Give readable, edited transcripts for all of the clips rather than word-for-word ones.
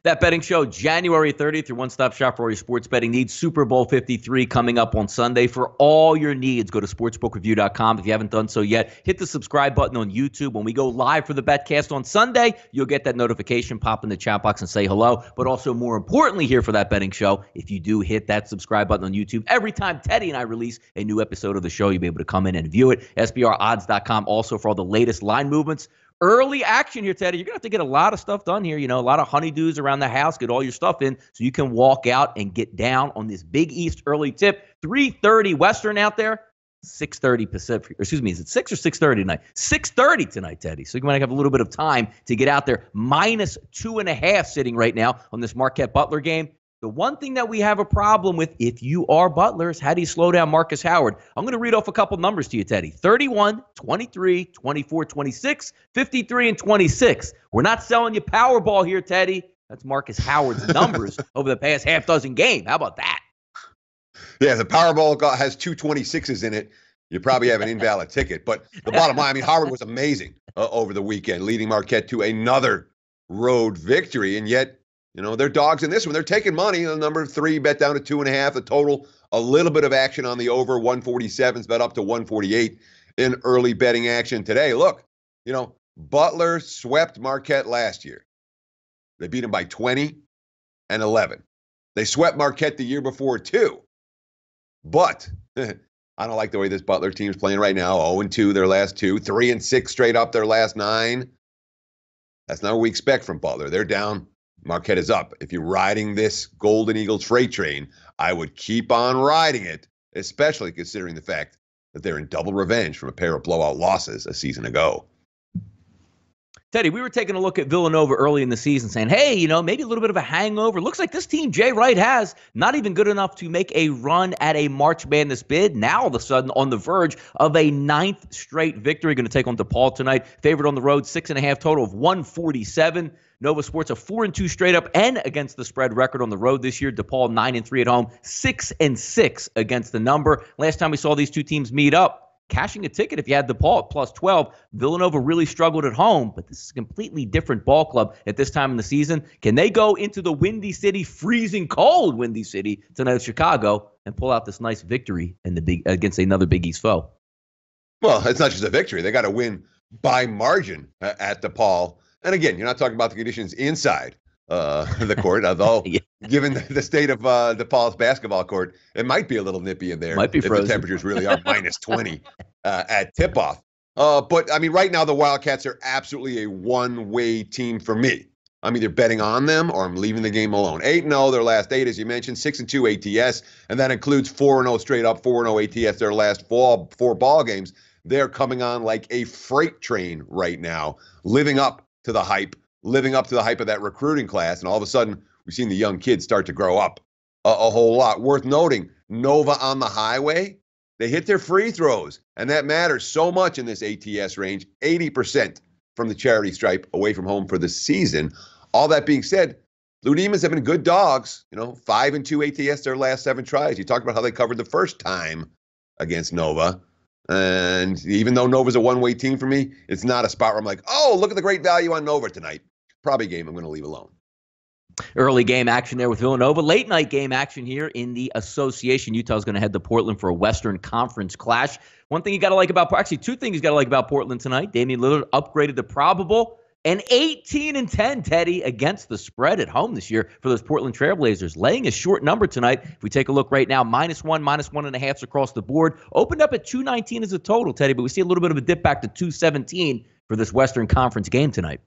That betting show, January 30th, your one-stop shop for all your sports betting needs. Super Bowl 53 coming up on Sunday. For all your needs, go to sportsbookreview.com. If you haven't done so yet, hit the subscribe button on YouTube. When we go live for the Betcast on Sunday, you'll get that notification, pop in the chat box and say hello. But also, more importantly here for that betting show, if you do hit that subscribe button on YouTube, every time Teddy and I release a new episode of the show, you'll be able to come in and view it. SBRodds.com also for all the latest line movements. Early action here, Teddy. You're going to have to get a lot of stuff done here. You know, a lot of honeydews around the house. Get all your stuff in so you can walk out and get down on this Big East early tip. 3:30 Western out there, 6:30 Pacific. Excuse me, is it 6 or 6:30 tonight? 6:30 tonight, Teddy. So you might have a little bit of time to get out there. -2.5 sitting right now on this Marquette Butler game. The one thing that we have a problem with, if you are Butler, is how do you slow down Marcus Howard? I'm going to read off a couple numbers to you, Teddy. 31, 23, 24, 26, 53, and 26. We're not selling you Powerball here, Teddy. That's Marcus Howard's numbers over the past half dozen games. How about that? Yeah, the Powerball has two 26s in it. You probably have an invalid ticket. But the bottom line, I mean, Howard was amazing over the weekend, leading Marquette to another road victory. And yet, you know, they're dogs in this one. They're taking money. The number 3 bet down to 2.5. The total, a little bit of action on the over. 147's bet up to 148 in early betting action today. Look, you know, Butler swept Marquette last year. They beat them by 20 and 11. They swept Marquette the year before, too. But I don't like the way this Butler team's playing right now. 0-2 their last 2. 3-6 straight up their last 9. That's not what we expect from Butler. They're down. Marquette is up. If you're riding this Golden Eagles freight train, I would keep on riding it, especially considering the fact that they're in double revenge from a pair of blowout losses a season ago. Teddy, we were taking a look at Villanova early in the season saying, hey, you know, maybe a little bit of a hangover. Looks like this team Jay Wright has not even good enough to make a run at a March Madness bid. Now, all of a sudden, on the verge of a 9th straight victory. Going to take on DePaul tonight. Favored on the road, 6.5 total of 147. Nova Sports a 4-2 straight up and against the spread record on the road this year. DePaul 9-3 at home, 6-6 against the number. Last time we saw these two teams meet up, cashing a ticket if you had DePaul at +12. Villanova really struggled at home, but this is a completely different ball club at this time in the season. Can they go into the Windy City, freezing cold Windy City tonight with Chicago and pull out this nice victory in the against another Big East foe? Well, it's not just a victory. They got to win by margin at DePaul. And again, you're not talking about the conditions inside the court, although Yeah. given the state of DePaul's basketball court, it might be a little nippy in there. Might be frozen. If the temperatures really are -20 at tip-off. But, I mean, right now the Wildcats are absolutely a one-way team for me. I'm either betting on them or I'm leaving the game alone. 8-0 their last 8, as you mentioned, 6-2 ATS, and that includes 4-0 straight up, 4-0 ATS their last 4 ball games. They're coming on like a freight train right now, living up to the hype of that recruiting class. And all of a sudden, we've seen the young kids start to grow up a whole lot. Worth noting, Nova on the highway, they hit their free throws. And that matters so much in this ATS range, 80% from the charity stripe away from home for the season. All that being said, Blue Demons have been good dogs. You know, 5-2 ATS their last 7 tries. You talked about how they covered the first time against Nova. And even though Nova's a one-way team for me, it's not a spot where I'm like, oh, look at the great value on Nova tonight. Probably a game I'm going to leave alone. Early game action there with Villanova. Late night game action here in the association. Utah's going to head to Portland for a Western Conference clash. One thing you got to like about, actually 2 things you got to like about Portland tonight. Damian Lillard upgraded to probable. And 18-10, Teddy, against the spread at home this year for those Portland Trailblazers. Laying a short number tonight. If we take a look right now, -1, -1.5 across the board. Opened up at 219 as a total, Teddy, but we see a little bit of a dip back to 217 for this Western Conference game tonight.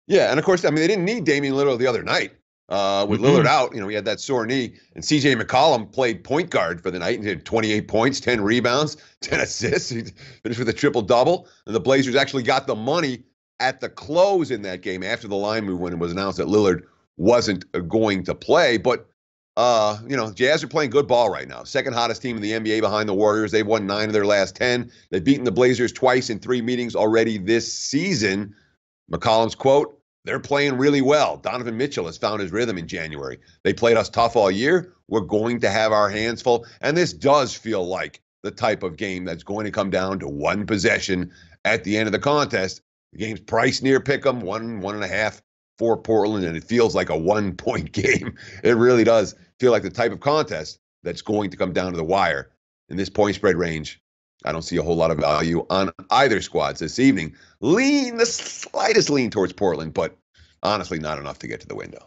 Yeah, and of course, I mean, they didn't need Damian Lillard the other night. With Lillard out, you know, he had that sore knee. And C.J. McCollum played point guard for the night and had 28 points, 10 rebounds, 10 assists. He finished with a triple-double. And the Blazers actually got the money at the close in that game after the line move when it was announced that Lillard wasn't going to play. But, you know, Jazz are playing good ball right now. Second hottest team in the NBA behind the Warriors. They've won 9 of their last 10. They've beaten the Blazers twice in 3 meetings already this season. McCollum's quote, they're playing really well. Donovan Mitchell has found his rhythm in January. They played us tough all year. We're going to have our hands full. And this does feel like the type of game that's going to come down to one possession at the end of the contest. The game's priced near pick'em, 1.5 for Portland, and it feels like a 1-point game. It really does feel like the type of contest that's going to come down to the wire. In this point spread range, I don't see a whole lot of value on either squads this evening. The slightest lean towards Portland, but honestly not enough to get to the window.